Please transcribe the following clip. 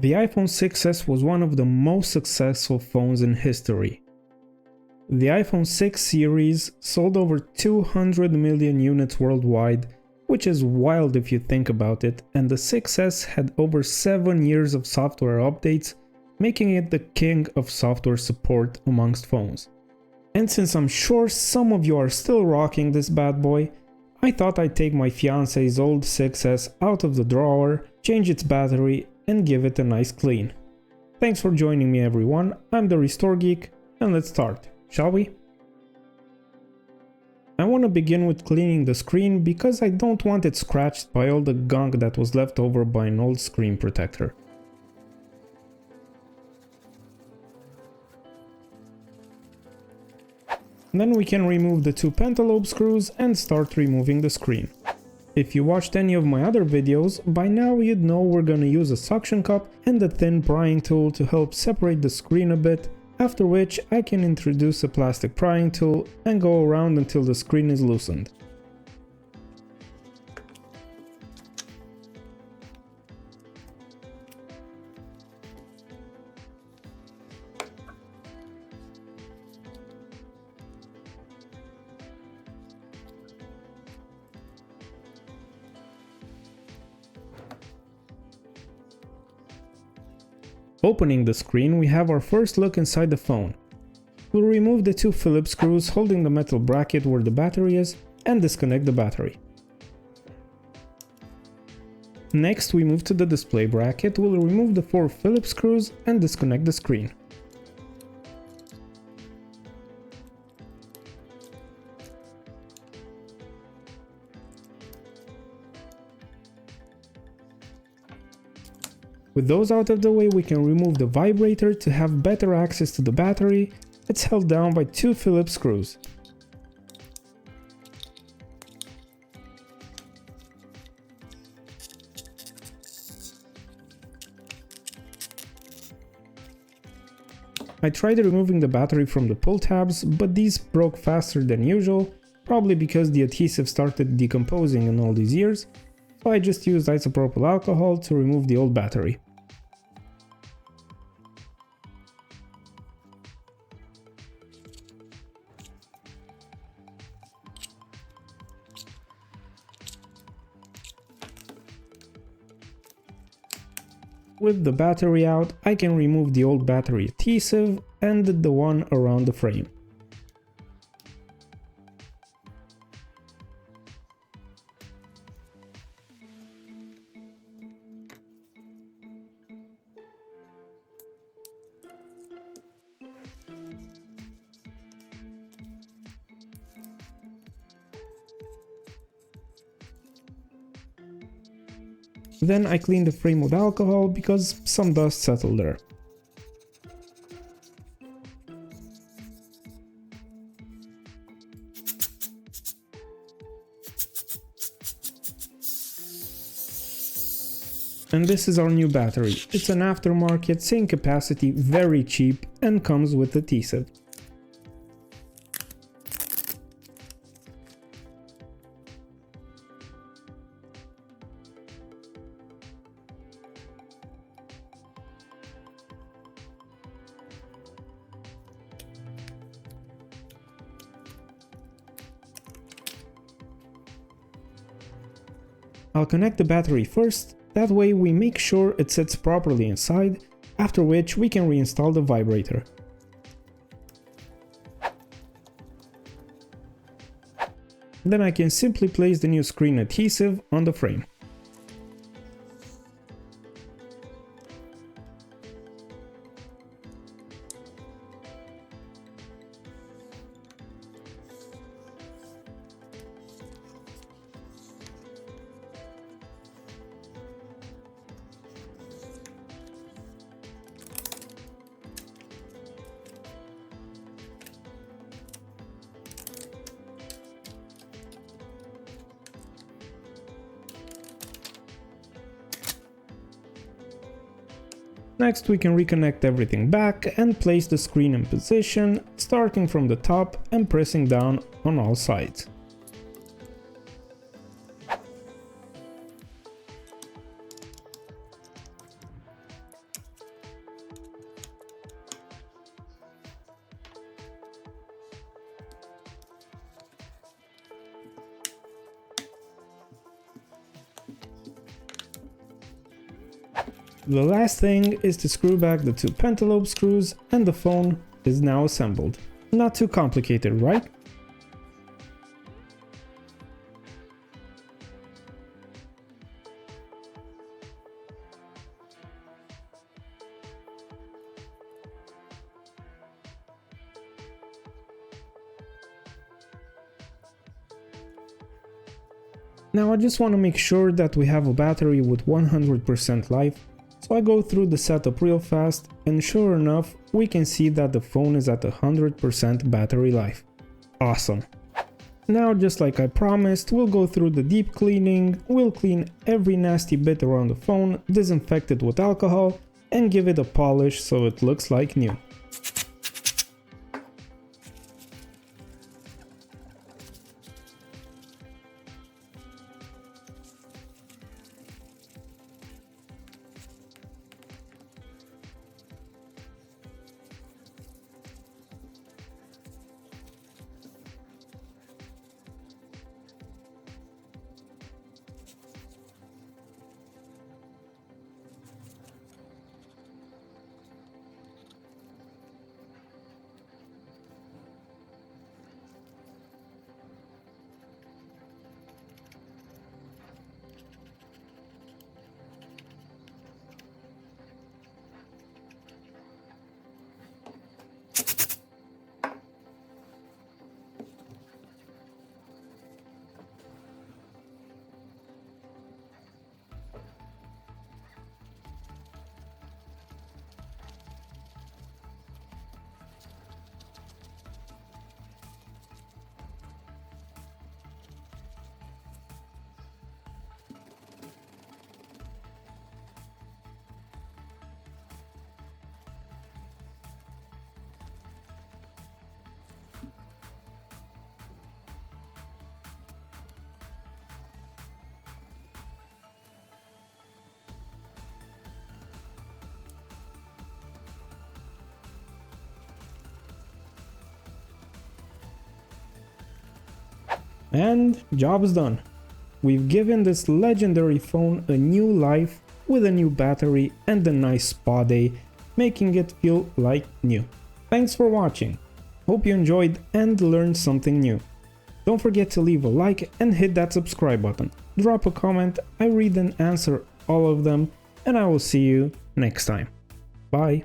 The iPhone 6s was one of the most successful phones in history. The iPhone 6 series sold over 200 million units worldwide, which is wild if you think about it, and the 6s had over 7 years of software updates, making it the king of software support amongst phones. And since I'm sure some of you are still rocking this bad boy, I thought I'd take my fiance's old 6s out of the drawer, change its battery, and give it a nice clean. Thanks for joining me everyone, I'm the Restore Geek, and let's start, shall we? I want to begin with cleaning the screen because I don't want it scratched by all the gunk that was left over by an old screen protector. Then we can remove the two pentalobe screws and start removing the screen. If you watched any of my other videos, by now you'd know we're gonna use a suction cup and a thin prying tool to help separate the screen a bit, after which I can introduce a plastic prying tool and go around until the screen is loosened. Opening the screen, we have our first look inside the phone. We'll remove the two Phillips screws holding the metal bracket where the battery is and disconnect the battery. Next, we move to the display bracket. We'll remove the four Phillips screws and disconnect the screen. With those out of the way, we can remove the vibrator to have better access to the battery. It's held down by two Phillips screws. I tried removing the battery from the pull tabs, but these broke faster than usual, probably because the adhesive started decomposing in all these years. So I just used isopropyl alcohol to remove the old battery. With the battery out, I can remove the old battery adhesive and the one around the frame. Then I clean the frame with alcohol because some dust settled there. And this is our new battery. It's an aftermarket, same capacity, very cheap, and comes with adhesive. I'll connect the battery first, that way we make sure it sits properly inside, after which we can reinstall the vibrator. Then I can simply place the new screen adhesive on the frame. Next we can reconnect everything back and place the screen in position, starting from the top and pressing down on all sides. The last thing is to screw back the two pentalobe screws and the phone is now assembled. Not too complicated, right? Now I just want to make sure that we have a battery with 100% life, so I go through the setup real fast and sure enough we can see that the phone is at 100% battery life. Awesome. Now just like I promised, we'll go through the deep cleaning, we'll clean every nasty bit around the phone, disinfect it with alcohol and give it a polish so it looks like new. And job is done. We've given this legendary phone a new life with a new battery and a nice spa day, making it feel like new. Thanks for watching. Hope you enjoyed and learned something new. Don't forget to leave a like and hit that subscribe button. Drop a comment, I read and answer all of them, and I will see you next time. Bye.